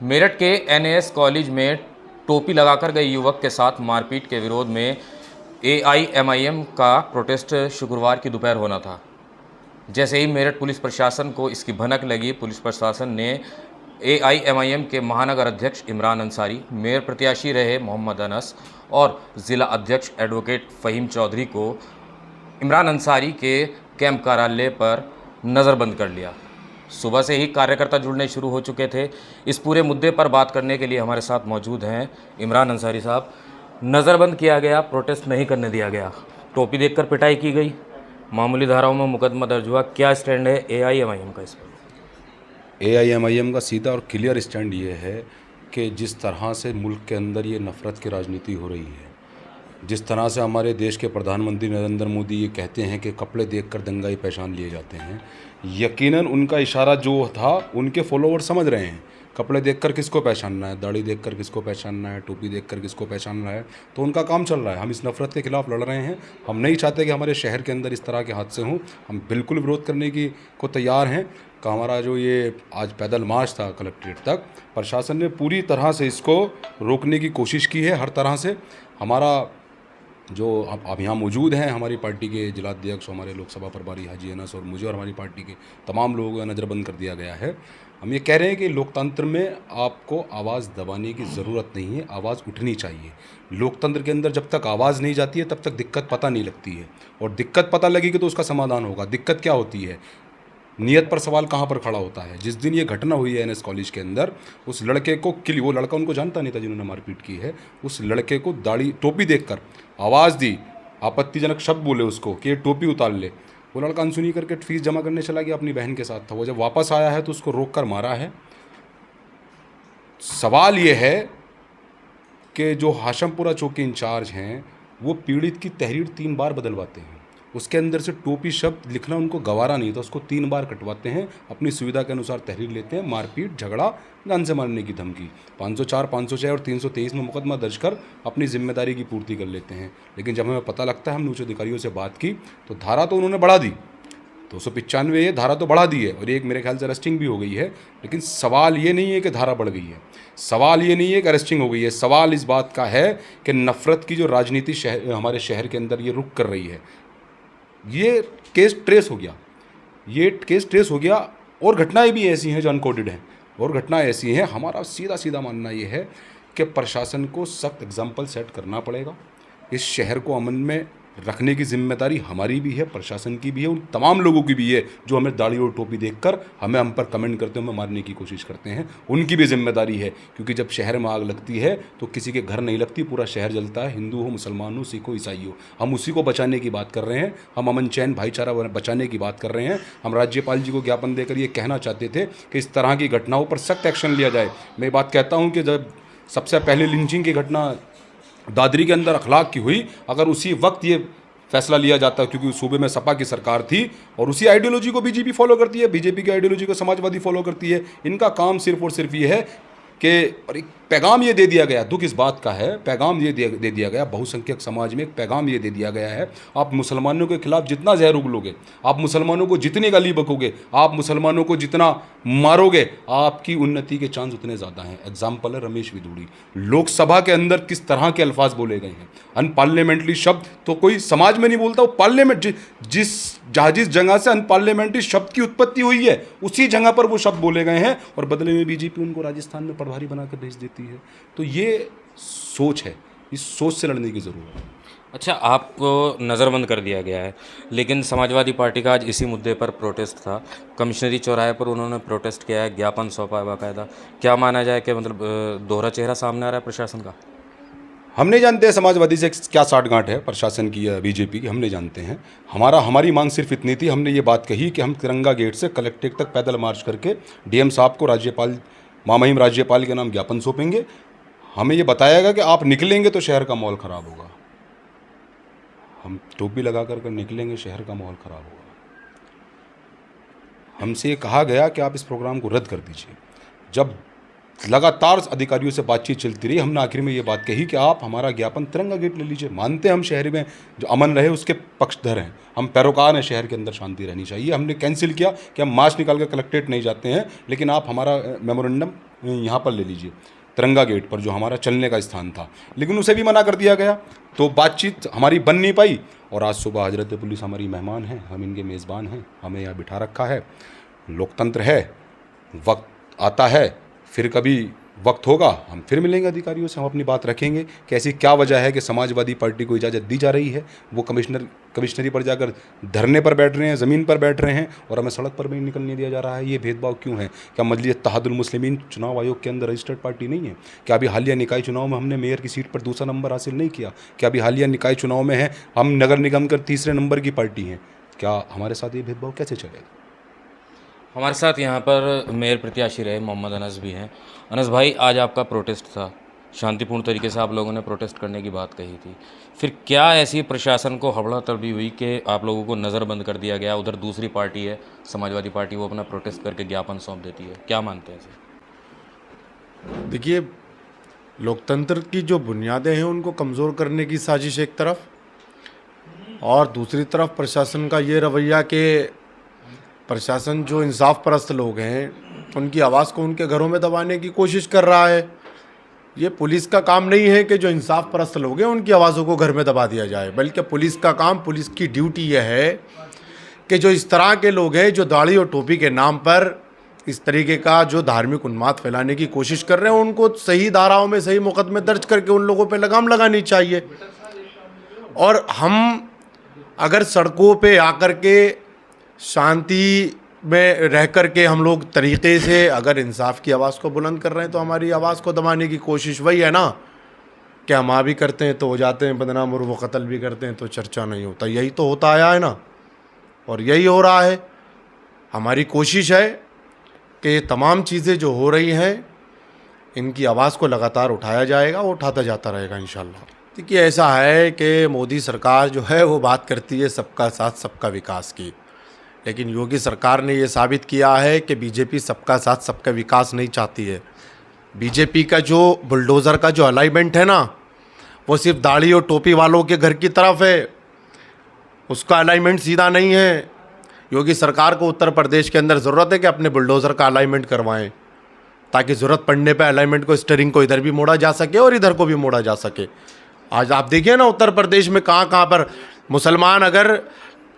मेरठ के एनएएस कॉलेज में टोपी लगाकर गए युवक के साथ मारपीट के विरोध में एआईएमआईएम का प्रोटेस्ट शुक्रवार की दोपहर होना था। जैसे ही मेरठ पुलिस प्रशासन को इसकी भनक लगी, पुलिस प्रशासन ने एआईएमआईएम के महानगर अध्यक्ष इमरान अंसारी, मेयर प्रत्याशी रहे मोहम्मद अनस और ज़िला अध्यक्ष एडवोकेट फ़हीम चौधरी को इमरान अंसारी के कैंप कार्यालय पर नज़रबंद कर लिया। सुबह से ही कार्यकर्ता जुड़ने शुरू हो चुके थे। इस पूरे मुद्दे पर बात करने के लिए हमारे साथ मौजूद हैं इमरान अंसारी साहब। नज़रबंद किया गया, प्रोटेस्ट नहीं करने दिया गया, टोपी देखकर पिटाई की गई, मामूली धाराओं में मुकदमा दर्ज हुआ, क्या स्टैंड है एआईएमआईएम का इस पर? एआईएमआईएम का सीधा और क्लियर स्टैंड ये है कि जिस तरह से मुल्क के अंदर ये नफ़रत की राजनीति हो रही है, जिस तरह से हमारे देश के प्रधानमंत्री नरेंद्र मोदी ये कहते हैं कि कपड़े देखकर दंगाई पहचान लिए जाते हैं, यकीनन उनका इशारा जो था उनके फॉलोवर समझ रहे हैं। कपड़े देखकर किसको पहचानना है, दाढ़ी देखकर किसको पहचानना है, टोपी देखकर किसको पहचानना है, तो उनका काम चल रहा है। हम इस नफ़रत के ख़िलाफ़ लड़ रहे हैं। हम नहीं चाहते कि हमारे शहर के अंदर इस तरह के हादसे हों। हम बिल्कुल विरोध करने की को तैयार हैं कि हमारा जो ये आज पैदल मार्च था कलेक्ट्रेट तक, प्रशासन ने पूरी तरह से इसको रोकने की कोशिश की है। हर तरह से हमारा जो अब यहाँ मौजूद हैं, हमारी पार्टी के जिलाध्यक्ष, हमारे लोकसभा प्रभारी हाजी अनस और मुझे और हमारी पार्टी के तमाम लोगों को नज़रबंद कर दिया गया है। हम ये कह रहे हैं कि लोकतंत्र में आपको आवाज़ दबाने की ज़रूरत नहीं है, आवाज़ उठनी चाहिए। लोकतंत्र के अंदर जब तक आवाज़ नहीं जाती है तब तक दिक्कत पता नहीं लगती है, और दिक्कत पता लगेगी तो उसका समाधान होगा। दिक्कत क्या होती है, नियत पर सवाल कहाँ पर खड़ा होता है। जिस दिन ये घटना हुई है एनएस कॉलेज के अंदर, उस लड़के को वो लड़का उनको जानता नहीं था जिन्होंने मारपीट की है, उस लड़के को दाढ़ी टोपी देखकर आवाज़ दी, आपत्तिजनक शब्द बोले उसको कि ये टोपी उतार ले। वो लड़का अनसुनी करके फीस जमा करने चला गया, अपनी बहन के साथ था। वो जब वापस आया है तो उसको रोक कर मारा है। सवाल ये है कि जो हाशमपुरा चौकी इंचार्ज हैं वो पीड़ित की तहरीर 3 बार बदलवाते हैं। उसके अंदर से टोपी शब्द लिखना उनको गवारा नहीं था, उसको 3 बार कटवाते हैं, अपनी सुविधा के अनुसार तहरीर लेते हैं। मारपीट, झगड़ा, जान से मारने की धमकी, 504, 506 और 323 में मुकदमा दर्ज कर अपनी जिम्मेदारी की पूर्ति कर लेते हैं। लेकिन जब हमें पता लगता है, हमने उच्च अधिकारियों से बात की तो धारा तो उन्होंने बढ़ा दी, 295 ये धारा तो बढ़ा दी है, और एक मेरे ख्याल से अरेस्टिंग भी हो गई है। लेकिन सवाल ये नहीं है कि धारा बढ़ गई है, सवाल ये नहीं है कि अरेस्टिंग हो गई है। सवाल इस बात का है कि नफ़रत की जो राजनीति हमारे शहर के अंदर ये रुक कर रही है। ये केस ट्रेस हो गया, ये केस ट्रेस हो गया, और घटनाएं भी ऐसी हैं जो अनकोडेड हैं, और घटनाएं ऐसी हैं। हमारा सीधा सीधा मानना ये है कि प्रशासन को सख्त एग्जाम्पल सेट करना पड़ेगा। इस शहर को अमन में रखने की जिम्मेदारी हमारी भी है, प्रशासन की भी है, उन तमाम लोगों की भी है जो हमें दाढ़ी और टोपी देखकर हम पर कमेंट करते हैं, हमें मारने की कोशिश करते हैं। उनकी भी जिम्मेदारी है, क्योंकि जब शहर में आग लगती है तो किसी के घर नहीं लगती, पूरा शहर जलता है। हिंदू हो, मुसलमान हो, सिख हो, ईसाई हो, हम उसी को बचाने की बात कर रहे हैं। हम अमन चैन भाईचारा बचाने की बात कर रहे हैं। हम राज्यपाल जी को ज्ञापन देकर ये कहना चाहते थे कि इस तरह की घटनाओं पर सख्त एक्शन लिया जाए। मैं बात कहता हूँ कि जब सबसे पहले लिंचिंग की घटना दादरी के अंदर अखलाक की हुई, अगर उसी वक्त ये फैसला लिया जाता, क्योंकि सूबे में सपा की सरकार थी और उसी आइडियोलॉजी को बीजेपी फॉलो करती है, बीजेपी की आइडियोलॉजी को समाजवादी फॉलो करती है। इनका काम सिर्फ और सिर्फ ये है कि, और एक पैगाम ये दे दिया गया, दुख इस बात का है, पैगाम ये दे दिया गया बहुसंख्यक समाज में, एक पैगाम ये दे दिया गया है, आप मुसलमानों के खिलाफ जितना जहर उगलोगे, आप मुसलमानों को जितनी गाली बकोगे, आप मुसलमानों को जितना मारोगे, आपकी उन्नति के चांस उतने ज़्यादा हैं। एग्जाम्पल है रमेश विधूड़ी। लोकसभा के अंदर किस तरह के अल्फाज बोले गए हैं, अनपार्लियामेंट्री शब्द तो कोई समाज में नहीं बोलता। वो पार्लियामेंट जिस जगह से अनपार्लियामेंट्री शब्द की उत्पत्ति हुई है, उसी जगह पर वो शब्द बोले गए हैं, और बदले में बीजेपी उनको राजस्थान में प्रभारी बनाकर भेज देती है। तो ये सोच है, इस सोच से लड़ने की ज़रूरत है। अच्छा, आपको नज़रबंद कर दिया गया है, लेकिन समाजवादी पार्टी का आज इसी मुद्दे पर प्रोटेस्ट था। कमिश्नरी चौराहे पर उन्होंने प्रोटेस्ट किया है, ज्ञापन सौंपा है बाकायदा। क्या माना जाए कि मतलब दोहरा चेहरा सामने आ रहा है प्रशासन का? हम नहीं जानते समाजवादी से क्या साठगांठ है प्रशासन की या बीजेपी की, हम नहीं जानते हैं। हमारी मांग सिर्फ इतनी थी, हमने ये बात कही कि हम तिरंगा गेट से कलेक्ट्रेट तक पैदल मार्च करके डीएम साहब को राज्यपाल, मामहिम राज्यपाल के नाम ज्ञापन सौंपेंगे। हमें ये बताया गया कि आप निकलेंगे तो शहर का माहौल ख़राब होगा। हम टोपी लगा कर निकलेंगे, शहर का माहौल ख़राब होगा। हमसे ये कहा गया कि आप इस प्रोग्राम को रद्द कर दीजिए। जब लगातार अधिकारियों से बातचीत चलती रही। हमने आखिर में ये बात कही कि आप हमारा ज्ञापन तिरंगा गेट ले लीजिए। मानते हैं हम शहर में जो अमन रहे उसके पक्षधर हैं, हम पैरोकार हैं, शहर के अंदर शांति रहनी चाहिए। हमने कैंसिल किया कि हम मार्च निकाल कर कलेक्ट्रेट नहीं जाते हैं, लेकिन आप हमारा मेमोरेंडम यहाँ पर ले लीजिए, तिरंगा गेट पर जो हमारा चलने का स्थान था, लेकिन उसे भी मना कर दिया गया। तो बातचीत हमारी बन नहीं पाई। और आज सुबह हजरत पुलिस हमारी मेहमान हैं, हम इनके मेज़बान हैं, हमें यहाँ बिठा रखा है। लोकतंत्र है, वक्त आता है, फिर कभी वक्त होगा हम फिर मिलेंगे अधिकारियों से, हम अपनी बात रखेंगे कि ऐसी क्या वजह है कि समाजवादी पार्टी को इजाज़त दी जा रही है, वो कमिश्नरी पर जाकर धरने पर बैठ रहे हैं, ज़मीन पर बैठ रहे हैं, और हमें सड़क पर भी निकलने दिया जा रहा है। ये भेदभाव क्यों है? क्या मजलिस इत्तेहादुल मुस्लिमीन चुनाव आयोग के अंदर रजिस्टर्ड पार्टी नहीं है? क्या अभी हालिया निकाय चुनाव में हमने मेयर की सीट पर दूसरा नंबर हासिल नहीं किया? क्या अभी हालिया निकाय चुनाव में है हम नगर निगम कर तीसरे नंबर की पार्टी हैं? क्या हमारे साथ ये भेदभाव कैसे चलेगा? हमारे साथ यहाँ पर मेयर प्रत्याशी रहे मोहम्मद अनस भी हैं। अनस भाई, आज आपका प्रोटेस्ट था, शांतिपूर्ण तरीके से आप लोगों ने प्रोटेस्ट करने की बात कही थी, फिर क्या ऐसी प्रशासन को हबड़ा तबड़ी हुई कि आप लोगों को नज़रबंद कर दिया गया? उधर दूसरी पार्टी है समाजवादी पार्टी, वो अपना प्रोटेस्ट करके ज्ञापन सौंप देती है, क्या मानते हैं इसे? देखिए, लोकतंत्र की जो बुनियादें हैं उनको कमज़ोर करने की साजिश एक तरफ, और दूसरी तरफ प्रशासन का ये रवैया कि प्रशासन जो इंसाफ परस्त लोग हैं उनकी आवाज़ को उनके घरों में दबाने की कोशिश कर रहा है। ये पुलिस का काम नहीं है कि जो इंसाफ परस्त लोग हैं उनकी आवाज़ों को घर में दबा दिया जाए, बल्कि पुलिस का काम, पुलिस की ड्यूटी यह है कि जो इस तरह के लोग हैं जो दाढ़ी और टोपी के नाम पर इस तरीके का जो धार्मिक उन्माद फैलाने की कोशिश कर रहे हैं, उनको सही धाराओं में सही मुकदमे दर्ज करके उन लोगों पर लगाम लगानी चाहिए। और हम अगर सड़कों पे आकर के शांति में रह कर के हम लोग तरीक़े से अगर इंसाफ की आवाज़ को बुलंद कर रहे हैं, तो हमारी आवाज़ को दबाने की कोशिश वही है ना कि हम भी करते हैं तो हो जाते हैं बदनाम, और वो कत्ल भी करते हैं तो चर्चा नहीं होता। यही तो होता आया है ना, और यही हो रहा है। हमारी कोशिश है कि ये तमाम चीज़ें जो हो रही हैं इनकी आवाज़ को लगातार उठाया जाएगा, वो उठाता जाता रहेगा इंशाल्लाह। देखिए, ऐसा है कि मोदी सरकार जो है वो बात करती है सबका साथ सबका विकास की, लेकिन योगी सरकार ने ये साबित किया है कि बीजेपी सबका साथ सबका विकास नहीं चाहती है। बीजेपी का जो बुलडोज़र का जो अलाइनमेंट है ना, वो सिर्फ दाढ़ी और टोपी वालों के घर की तरफ है, उसका अलाइनमेंट सीधा नहीं है। योगी सरकार को उत्तर प्रदेश के अंदर ज़रूरत है कि अपने बुलडोज़र का अलाइनमेंट करवाएं, ताकि ज़रूरत पड़ने पर अलाइनमेंट को, स्टीयरिंग को इधर भी मोड़ा जा सके और इधर को भी मोड़ा जा सके। आज आप देखिए ना, उत्तर प्रदेश में कहाँ कहाँ पर मुसलमान अगर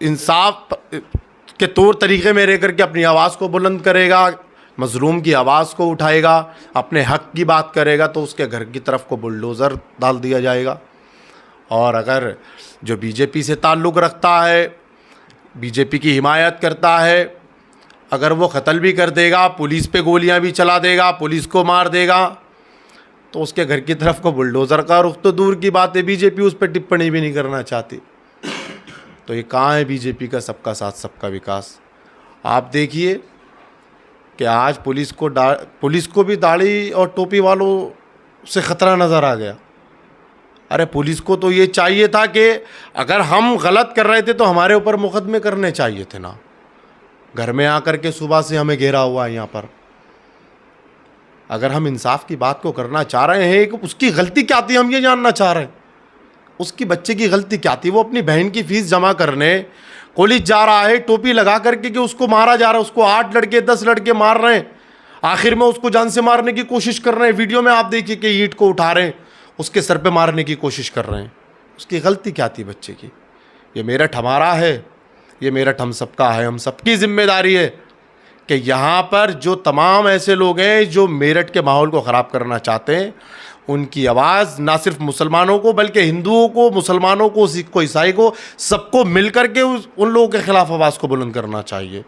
इंसाफ के तौर तरीक़े में रह करके अपनी आवाज़ को बुलंद करेगा, मज़लूम की आवाज़ को उठाएगा, अपने हक़ की बात करेगा, तो उसके घर की तरफ को बुलडोज़र डाल दिया जाएगा। और अगर जो बीजेपी से ताल्लुक़ रखता है, बीजेपी की हिमायत करता है, अगर वो कत्ल भी कर देगा, पुलिस पे गोलियां भी चला देगा, पुलिस को मार देगा, तो उसके घर की तरफ को बुलडोज़र का रुख तो दूर की बात है, बीजेपी उस पर टिप्पणी भी नहीं करना चाहती। तो ये कहाँ है बीजेपी का सबका साथ सबका विकास? आप देखिए कि आज पुलिस को भी दाढ़ी और टोपी वालों से ख़तरा नज़र आ गया। अरे पुलिस को तो ये चाहिए था कि अगर हम गलत कर रहे थे तो हमारे ऊपर मुकदमे करने चाहिए थे ना। घर में आकर के सुबह से हमें घेरा हुआ है यहाँ पर। अगर हम इंसाफ की बात को करना चाह रहे हैं, उसकी गलती क्या थी हम ये जानना चाह रहे हैं। उसकी बच्चे की गलती क्या थी? वो अपनी बहन की फ़ीस जमा करने कॉलेज जा रहा है, टोपी लगा करके कि उसको मारा जा रहा है, उसको 8 लड़के 10 लड़के मार रहे हैं, आखिर में उसको जान से मारने की कोशिश कर रहे हैं। वीडियो में आप देखिए कि ईंट को उठा रहे हैं, उसके सर पे मारने की कोशिश कर रहे हैं। उसकी गलती क्या थी बच्चे की? ये मेरठ हमारा है, ये मेरठ हम सबका है, हम सबकी जिम्मेदारी है कि यहाँ पर जो तमाम ऐसे लोग हैं जो मेरठ के माहौल को ख़राब करना चाहते हैं, उनकी आवाज़ ना सिर्फ मुसलमानों को बल्कि हिंदुओं को, मुसलमानों को, सिख को, ईसाई को, सबको मिल कर के उन लोगों के ख़िलाफ़ आवाज़ को बुलंद करना चाहिए।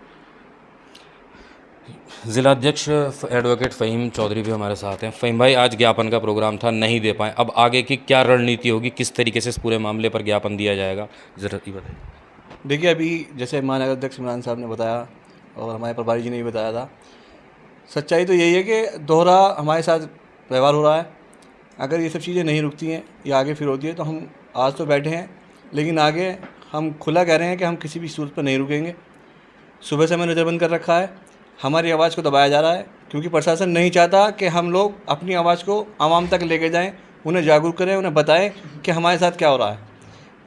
ज़िलाध्यक्ष एडवोकेट फ़हीम चौधरी भी हमारे साथ हैं। फ़हीम भाई, आज ज्ञापन का प्रोग्राम था, नहीं दे पाए, अब आगे की क्या रणनीति होगी, किस तरीके से इस पूरे मामले पर ज्ञापन दिया जाएगा, ज़रा ये बताइए। देखिए, अभी जैसे महानगर अध्यक्ष इमरान साहब ने बताया और हमारे प्रभारी जी ने भी बताया था, सच्चाई तो यही है कि दोहरा हमारे साथ व्यवहार हो रहा है। अगर ये सब चीज़ें नहीं रुकती हैं या आगे फिर होती है तो हम आज तो बैठे हैं, लेकिन आगे हम खुला कह रहे हैं कि हम किसी भी सूरत पर नहीं रुकेंगे। सुबह से हमें नज़रबंद कर रखा है, हमारी आवाज़ को दबाया जा रहा है, क्योंकि प्रशासन नहीं चाहता कि हम लोग अपनी आवाज़ को आवाम तक लेके जाएं, उन्हें जागरूक करें, उन्हें बताएं कि हमारे साथ क्या हो रहा है।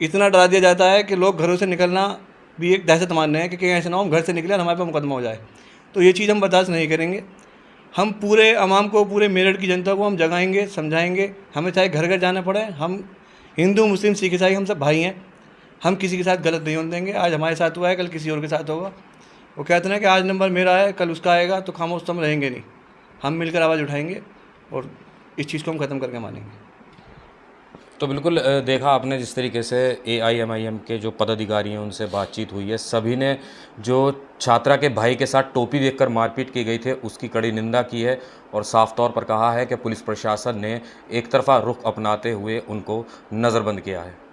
इतना डरा दिया जाता है कि लोग घरों से निकलना भी एक दहशत मान रहे हैं कि कहीं ऐसा ना हो हम घर से निकले और हमारे पर मुकदमा हो जाए। तो ये चीज़ हम बर्दाश्त नहीं करेंगे। हम पूरे आवाम को, पूरे मेरठ की जनता को हम जगाएंगे, समझाएंगे। हमें चाहे घर घर जाना पड़े, हम हिंदू, मुस्लिम, सिख, ईसाई हम सब भाई हैं। हम किसी के साथ गलत नहीं होने देंगे। आज हमारे साथ हुआ है, कल किसी और के साथ होगा। वो कहते हैं कि आज नंबर मेरा है, कल उसका आएगा, तो खामोश तो हम रहेंगे नहीं। हम मिलकर आवाज़ उठाएंगे और इस चीज़ को हम ख़त्म करके मानेंगे। तो बिल्कुल देखा आपने जिस तरीके से AIMIM के जो पदाधिकारी हैं उनसे बातचीत हुई है, सभी ने जो छात्रा के भाई के साथ टोपी देखकर मारपीट की गई थे उसकी कड़ी निंदा की है और साफ तौर पर कहा है कि पुलिस प्रशासन ने एक तरफा रुख अपनाते हुए उनको नज़रबंद किया है।